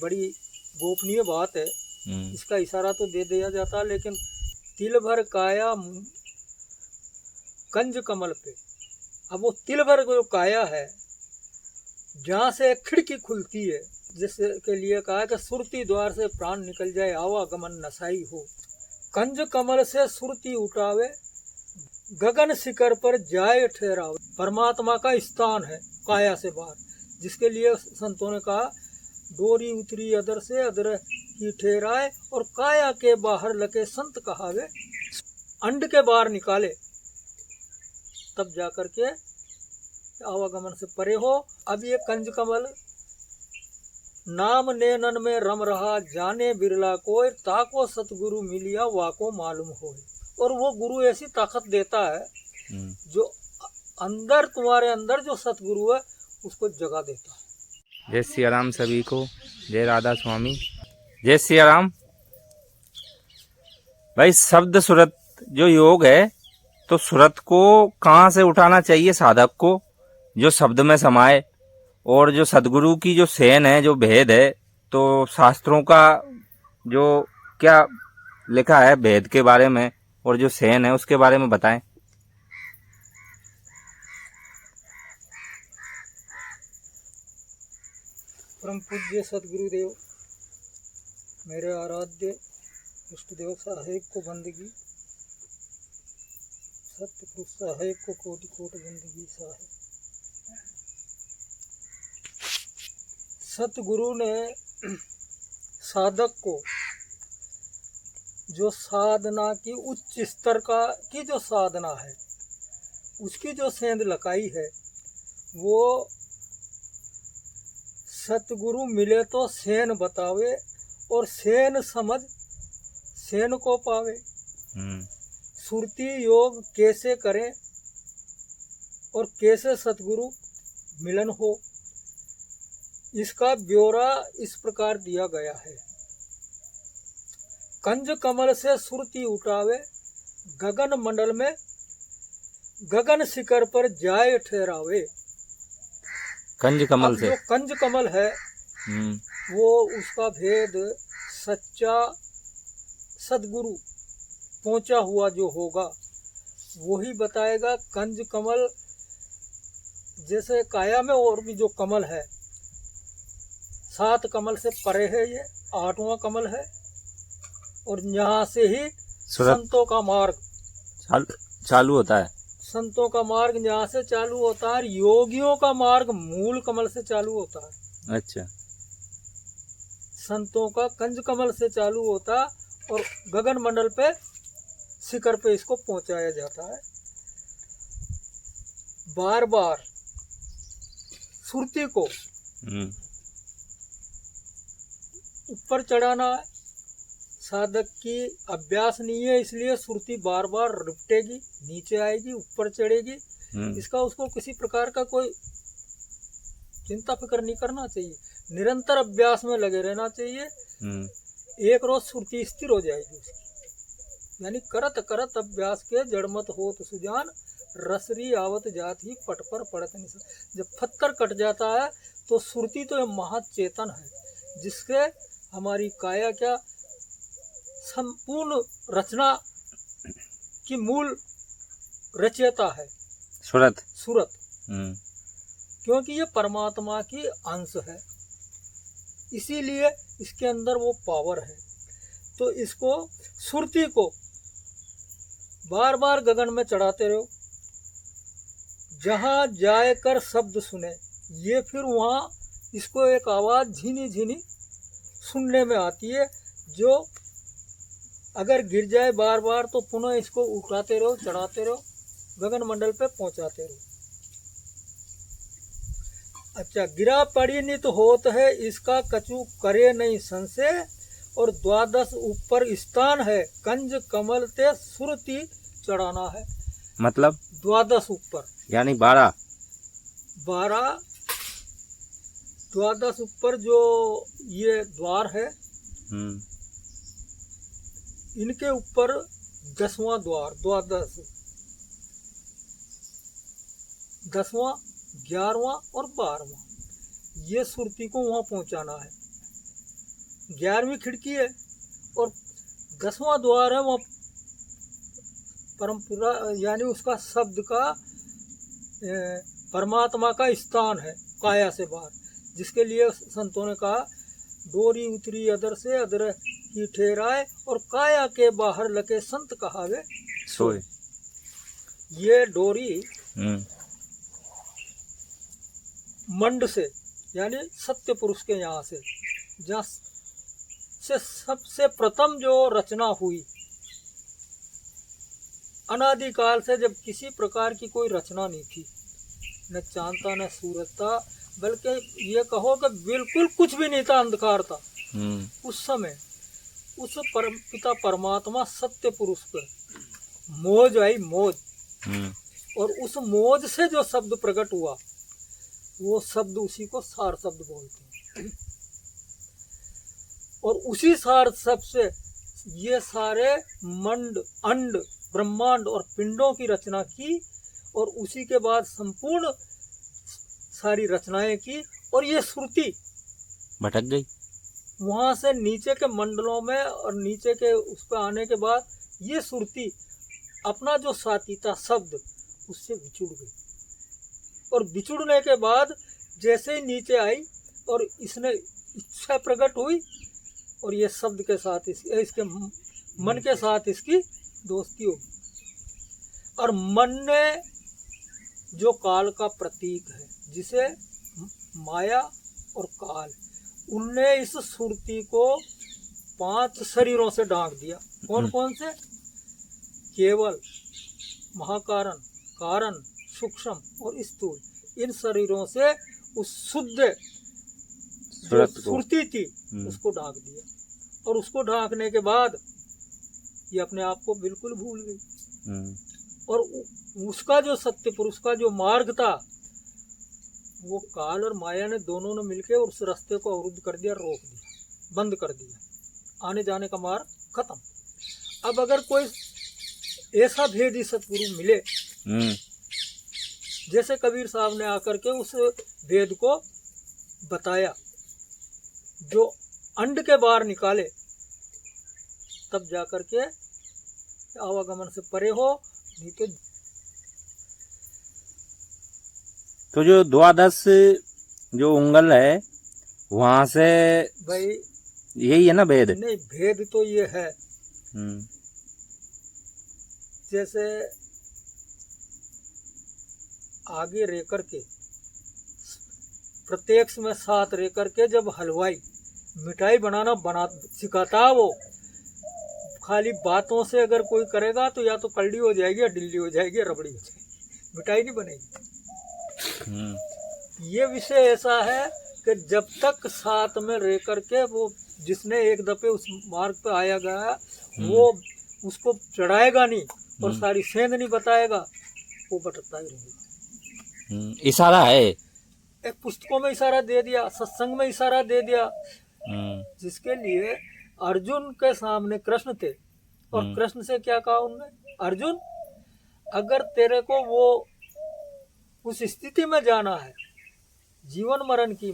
बड़ी गोपनीय बात है। इसका इशारा तो दे दिया जाता, लेकिन तिल भर काया कंज कमल पे। अब वो तिल भर जो काया है, जहाँ से एक खिड़की खुलती है, जिसके लिए कहा कि सुरती द्वार से प्राण निकल जाए, आवागमन नसाई हो। कंज कमल से सुरती उठावे, गगन शिखर पर जाए ठहरावे। परमात्मा का स्थान है काया से बाहर, जिसके लिए संतों ने कहा डोरी उतरी अदर से अदर ही ठहराए, और काया के बाहर लगे संत कहावे, अंड के बाहर निकाले तब जाकर के आवागमन से परे हो। अब ये कंज कमल नाम नैनन में रम रहा, जाने बिरला कोई, ताको सतगुरु मिलिया वाको मालूम हो। और वो गुरु ऐसी ताकत देता है जो अंदर, तुम्हारे अंदर जो सतगुरु है उसको जगा देता है। जय सिया राम सभी को, जय राधा स्वामी, जय सिया राम। भाई शब्द सुरत जो योग है, तो सुरत को कहाँ से उठाना चाहिए साधक को, जो शब्द में समाये, और जो सदगुरु की जो सेन है, जो भेद है, तो शास्त्रों का जो क्या लिखा है भेद के बारे में और जो सेन है उसके बारे में बताएं। परम पूज्य सदगुरुदेव, मेरे आराध्य इष्ट देव साहेब को बंदगी, सत्य पुरुष साहेब को कोटि कोटि बंदगी साहेब। सतगुरु ने साधक को जो साधना की उच्च स्तर की जो साधना है, उसकी जो सेंध लगाई है, वो सतगुरु मिले तो सेन बतावे, और सेन समझ सेन को पावे। सुरती योग कैसे करें और कैसे सतगुरु मिलन हो, इसका ब्यौरा इस प्रकार दिया गया है। कंज कमल से सुरती उठावे, गगन मंडल में गगन शिखर पर जाए ठहरावे। कंज कमल से जो कंज कमल है वो उसका भेद सच्चा सदगुरु पहुंचा हुआ जो होगा वही बताएगा। कंज कमल जैसे काया में और भी जो कमल है, 7 कमल से परे है, ये 8वां कमल है, और यहाँ से ही संतों का मार्ग चालू होता है। संतों का मार्ग यहाँ से चालू होता है, योगियों का मार्ग मूल कमल से चालू होता है। अच्छा, संतों का कंज कमल से चालू होता और गगन मंडल पे शिखर पे इसको पहुंचाया जाता है। बार बार सुरती को ऊपर चढ़ाना है, साधक की अभ्यास नहीं है, इसलिए सुरती बार बार रिपटेगी, नीचे आएगी, ऊपर चढ़ेगी। इसका उसको किसी प्रकार का कोई चिंता फिक्र नहीं करना चाहिए, निरंतर अभ्यास में लगे रहना चाहिए। एक रोज सुरती स्थिर हो जाएगी उसकी, यानी करत करत अभ्यास के जड़मत होत सुजान, रसरी आवत जात ही पट पर पड़त निशान। जब पत्थर कट जाता है तो सुरती तो महाचेतन है, जिसके हमारी काया क्या संपूर्ण रचना की मूल रचयिता है सूरत। क्योंकि ये परमात्मा की अंश है, इसीलिए इसके अंदर वो पावर है। तो इसको सुरती को बार बार गगन में चढ़ाते रहो, जहाँ जाए कर शब्द सुने। ये फिर वहाँ इसको एक आवाज़ झीनी झीनी सुनने में आती है, जो अगर गिर जाए बार बार तो पुनः इसको उठाते रहो, चढ़ाते रहो, गगन मंडल पे पहुँचाते रहो। अच्छा, गिरा पड़ी नित होत है, इसका कछु करे नहीं संशय, और 12 ऊपर स्थान है, कंज कमल ते सुरती चढ़ाना है। मतलब 12 ऊपर यानी 12 ऊपर जो ये द्वार है, इनके ऊपर 10वां द्वार, 10वां 11वां और 12वां, ये सुरती को वहाँ पहुँचाना है। 11वीं खिड़की है और 10वां द्वार है, वहाँ परमपुरा यानी उसका शब्द का परमात्मा का स्थान है काया से बाहर, जिसके लिए संतों ने कहा डोरी उतरी अदर से अदर की ठहराए और काया के बाहर लगे संत कहावे सोए। ये डोरी हम्म, मंड से यानी सत्य पुरुष के यहाँ से, जहाँ से सबसे प्रथम जो रचना हुई, अनादिकाल से जब किसी प्रकार की कोई रचना नहीं थी, न चांद था न सूरज था, बल्कि ये कहो कि बिल्कुल कुछ भी नहीं था, अंधकार था उस समय। उस पिता परमात्मा सत्य पुरुष पर मौज आई, मौज, और उस मौज से जो शब्द प्रकट हुआ वो शब्द उसी को सार शब्द बोलते हैं। और उसी सार शब्द से ये सारे मंड अंड ब्रह्मांड और पिंडों की रचना की, और उसी के बाद संपूर्ण सारी रचनाएं की। और ये श्रुति भटक गई वहां से नीचे के मंडलों में, और नीचे के उस पर आने के बाद ये श्रुति अपना जो साथी था शब्द उससे बिछुड़ गई, और बिछुड़ने के बाद जैसे ही नीचे आई और इसने इच्छा प्रकट हुई, और ये शब्द के साथ इसके मन के साथ इसकी दोस्ती होगी। और मन ने जो काल का प्रतीक है, जिसे माया और काल, उनने इस सुरती को 5 शरीरों से ढांक दिया। कौन कौन से? केवल, महाकारण, कारण, सूक्ष्म और स्थूल, इन शरीरों से उस शुद्ध जो सुरती थी उसको ढांक दिया। और उसको ढांकने के बाद ये अपने आप को बिल्कुल भूल गई, और उसका जो सत्य पुरुष का जो मार्ग था, वो काल और माया ने दोनों ने मिलकर उस रास्ते को अवरुद्ध कर दिया, रोक दिया, बंद कर दिया, आने जाने का मार्ग खत्म। अब अगर कोई ऐसा भेदी सतगुरु मिले, जैसे कबीर साहब ने आकर के उस भेद को बताया, जो अंड के बाहर निकाले, तब जाकर के आवागमन से परे हो, नहीं तो जो द्वादश जो उंगल है वहां से भाई यही है ना भेद? नहीं, भेद तो ये है, जैसे आगे रह करके प्रत्यक्ष में साथ रह करके जब हलवाई मिठाई बनाना सिखाता, वो खाली बातों से अगर कोई करेगा तो या तो कलड़ी हो जाएगी या डिल्ली हो जाएगी या रबड़ी हो जाएगी, मिठाई नहीं बनेगी। ये विषय ऐसा है कि जब तक साथ में रह करके वो जिसने एक दफे उस मार्ग पे आया गया, वो उसको चढ़ाएगा नहीं और सारी सेंध नहीं बताएगा, वो भटकता ही रहेगा। इशारा है, एक पुस्तकों में इशारा दे दिया, सत्संग में इशारा दे दिया, जिसके लिए अर्जुन के सामने कृष्ण थे, और कृष्ण से क्या कहा उन्होंने? अर्जुन, अगर तेरे को वो उस स्थिति में जाना है, जीवन मरण की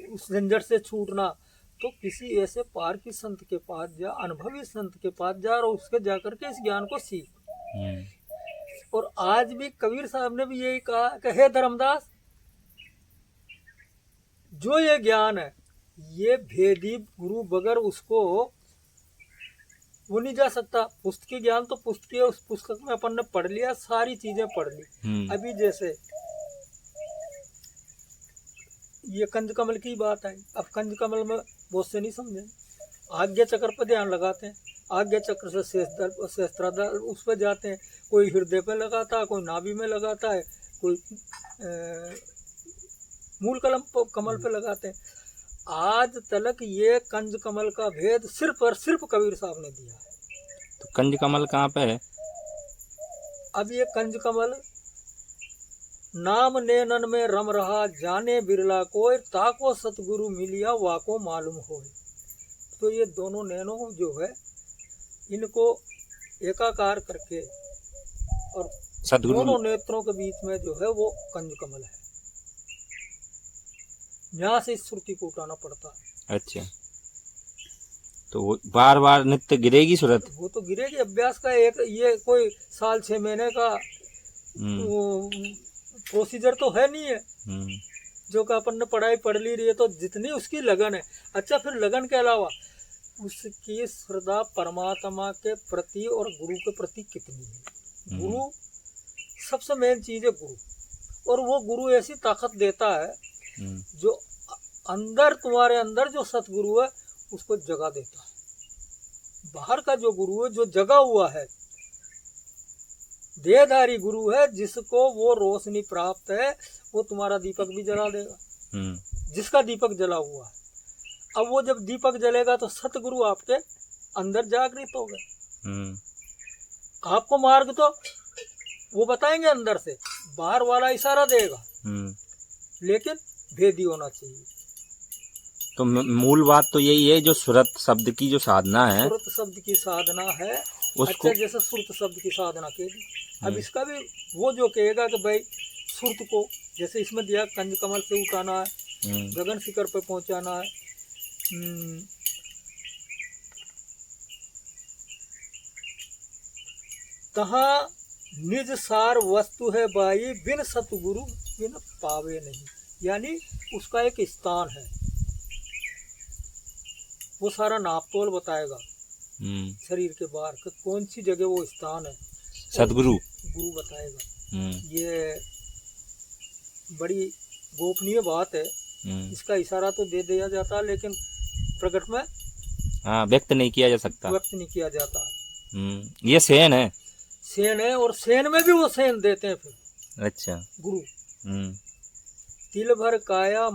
उस झंझट से छूटना, तो किसी ऐसे पार की संत के पास जा, अनुभवी संत के पास जा, और उसके जाकर के इस ज्ञान को सीख। और आज भी कबीर साहब ने भी यही कहा कि हे धर्मदास, जो ये ज्ञान है, ये भेदी गुरु बगैर उसको वो नहीं जा सकता। पुस्तकी ज्ञान तो पुस्तकीय, उस पुस्तक में अपन ने पढ़ लिया, सारी चीजें पढ़ ली। अभी जैसे ये कंज कमल की बात आई, अब कंज कमल में बहुत से नहीं समझे, आज्ञा चक्र पर ध्यान लगाते हैं, आज्ञा चक्र से सहस्त्रार उस पर जाते हैं, कोई हृदय पे लगाता है, कोई नाभि में लगाता है, कोई मूल कमल पे लगाते हैं। आज तक ये कंज कमल का भेद सिर्फ और सिर्फ कबीर साहब ने दिया है। तो कंज कमल कहाँ पे है? अब ये कंज कमल नाम नैनन में रम रहा, जाने बिरला कोई, ताको सतगुरु मिलिया वाको मालूम हो। तो ये दोनों नैनों जो है, इनको एकाकार करके और दोनों नेत्रों के बीच में जो है वो कंज कमल है, यहाँ से इस श्रुति को उठाना पड़ता है। अच्छा, तो वो बार बार नित्य गिरेगी सुरत। वो तो गिरेगी। अभ्यास का एक ये कोई साल 6 महीने का प्रोसीजर तो है नहीं है जो कि अपन ने पढ़ाई पढ़ ली रही है, तो जितनी उसकी लगन है। अच्छा, फिर लगन के अलावा उसकी श्रद्धा परमात्मा के प्रति और गुरु के प्रति कितनी है। गुरु सबसे मेन चीज है, गुरु। और वो गुरु ऐसी ताकत देता है जो अंदर, तुम्हारे अंदर जो सतगुरु है उसको जगा देता है। बाहर का जो गुरु है जो जगा हुआ है, देहधारी गुरु है, जिसको वो रोशनी प्राप्त है, वो तुम्हारा दीपक भी जला देगा। जिसका दीपक जला हुआ है, अब वो जब दीपक जलेगा तो सतगुरु आपके अंदर जागृत हो गए। आपको मार्ग तो वो बताएंगे अंदर से, बाहर वाला इशारा देगा, लेकिन भेदी होना चाहिए। तो मूल बात तो यही है, जो सुरत शब्द की जो साधना है, सुरत शब्द की साधना है उसको। अच्छा, जैसे सुरत शब्द की साधना के दी, अब इसका भी वो जो कहेगा कि भाई सुरत को, जैसे इसमें दिया कंज कमल से उठाना है, गगन शिखर पे पहुंचाना है, तहाँ निज सार वस्तु है बाई, बिन सतगुरु बिन पावे नहीं। यानी उसका एक स्थान है, वो सारा नापतोल बताएगा शरीर के बाहर कि कौन सी जगह वो स्थान है, सतगुरु गुरु बताएगा। ये बड़ी गोपनीय बात है, इसका इशारा तो दे दिया जाता है, लेकिन प्रकट में व्यक्त नहीं किया जा सकता, व्यक्त नहीं किया जाता। ये सेन है, सेन है, और सेन में भी वो सेन देते हैं फिर। अच्छा, गुरु तिल भर काया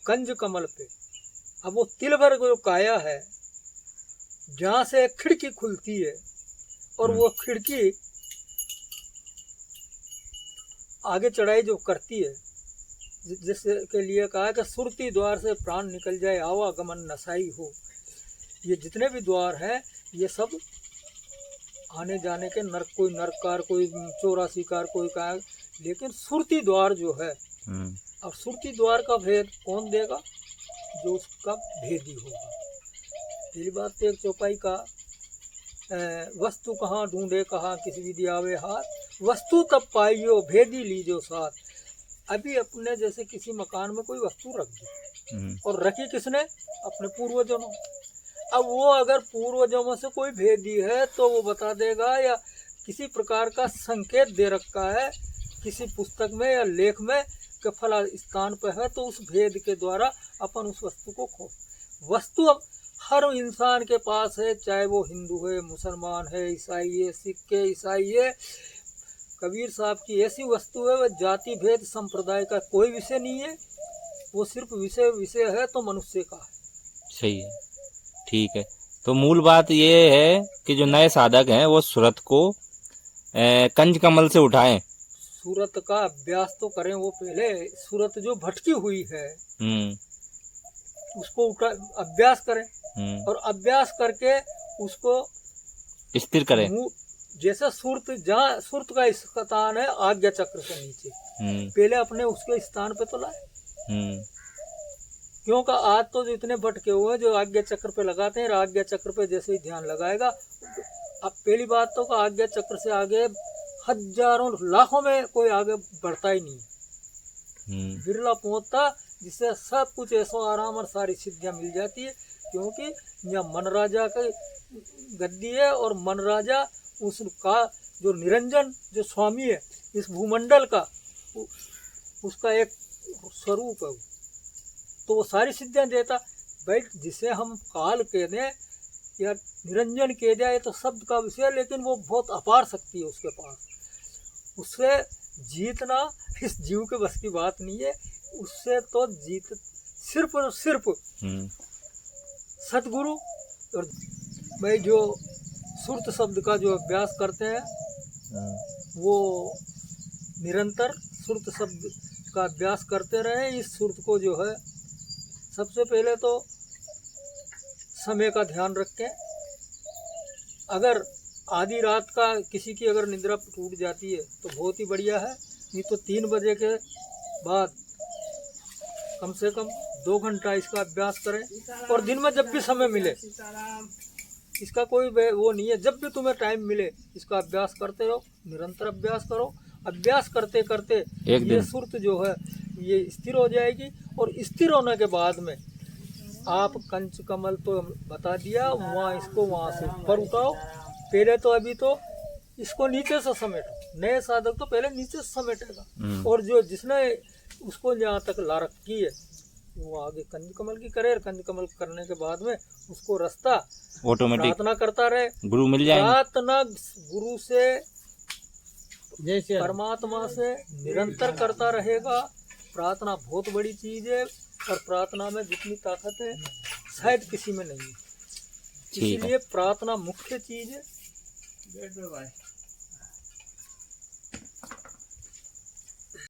कंज कमल पे। अब वो तिल भर जो काया है, जहां से खिड़की खुलती है, और वो खिड़की आगे चढ़ाई जो करती है, जिसके के लिए कहा कि सुरती द्वार से प्राण निकल जाए, आवागमन नसाई हो। ये जितने भी द्वार हैं, ये सब आने जाने के नरक, कोई नरककार, कोई 84 कार, कोई का, लेकिन सुरती द्वार जो है, अब सुरती द्वार का भेद कौन देगा? जो उसका भेदी होगा। पहली बात तो एक चौपाई का वस्तु कहाँ ढूंढे, कहाँ किसी विधि आवे हाथ, वस्तु तब पाइयो भेदी लीजो साथ। अभी अपने जैसे किसी मकान में कोई वस्तु रख दी, और रखी किसने? अपने पूर्वजों ने। अब वो अगर पूर्वजों में से कोई भेदी है तो वो बता देगा, या किसी प्रकार का संकेत दे रखा है किसी पुस्तक में या लेख में कि फला स्थान पर है, तो उस भेद के द्वारा अपन उस वस्तु को खो। वस्तु अब हर इंसान के पास है, चाहे वो हिंदू है, मुसलमान है, ईसाई है, सिख है, ईसाई है। कबीर साहब की ऐसी वस्तु है, वह जाति भेद संप्रदाय का कोई विषय नहीं है, वो सिर्फ विषय है तो मनुष्य का है। सही है, ठीक है। तो मूल बात ये है कि जो नए साधक हैं वो सुरत को कंज कमल से उठाएं, सूरत का अभ्यास तो करें। वो पहले सूरत जो भटकी हुई है उसको अभ्यास करें, और अभ्यास करके उसको स्थिर करें। जैसे सुरत, जहाँ सुरत का स्थान है आज्ञा चक्र से नीचे, पहले अपने उसके स्थान पे तो लाए। क्योंकि आज तो जो इतने भटके हुए हैं, जो आज्ञा चक्र पे लगाते हैं, आज्ञा चक्र पे जैसे ही ध्यान लगाएगा, अब पहली बात तो आज्ञा चक्र से आगे हजारों लाखों में कोई आगे बढ़ता ही नहीं, बिरला पहुंचता, जिससे सब कुछ ऐसा आराम और सारी सिद्धियां मिल जाती है। क्योंकि यहाँ मन राजा का गद्दी है, और मन राजा उसका जो निरंजन जो स्वामी है इस भूमंडल का, उसका एक स्वरूप है, तो वो सारी सिद्धियां देता। भाई जिसे हम काल कह दें या निरंजन कह जाए तो शब्द का विषय, लेकिन वो बहुत अपार शक्ति है उसके पास। उससे जीतना इस जीव के बस की बात नहीं है। उससे तो जीत सिर्फ और सिर्फ सतगुरु। और भाई जो सुरत शब्द का जो अभ्यास करते हैं, वो निरंतर सुरत शब्द का अभ्यास करते रहे। इस सुरत को जो है, सबसे पहले तो समय का ध्यान रखें। अगर आधी रात का किसी की अगर निद्रा टूट जाती है तो बहुत ही बढ़िया है, नहीं तो 3 बजे के बाद कम से कम 2 घंटा इसका अभ्यास करें और दिन में जब भी समय मिले, इसका कोई वो नहीं है, जब भी तुम्हें टाइम मिले इसका अभ्यास करते रहो, निरंतर अभ्यास करो। अभ्यास करते करते एक ये दिन सुरत जो है ये स्थिर हो जाएगी और स्थिर होने के बाद में आप कंच कमल तो बता दिया, वहाँ इसको वहाँ से ऊपर उठाओ। पहले तो अभी तो इसको नीचे से समेटो, नए साधक तो पहले नीचे से समेटेगा और जो जिसने उसको जहाँ तक ला रखी है वो आगे कंज कमल की करे, और कंज कमल करने के बाद में उसको रास्ता ऑटोमेटिक प्रार्थना करता रहे। गुरु मिल जाएंगे। प्रार्थना गुरु से जैसे परमात्मा से निरंतर करता रहेगा। प्रार्थना बहुत बड़ी चीज है और प्रार्थना में जितनी ताकत है शायद किसी में नहीं है, ठीक है। इसीलिए प्रार्थना मुख्य चीज है।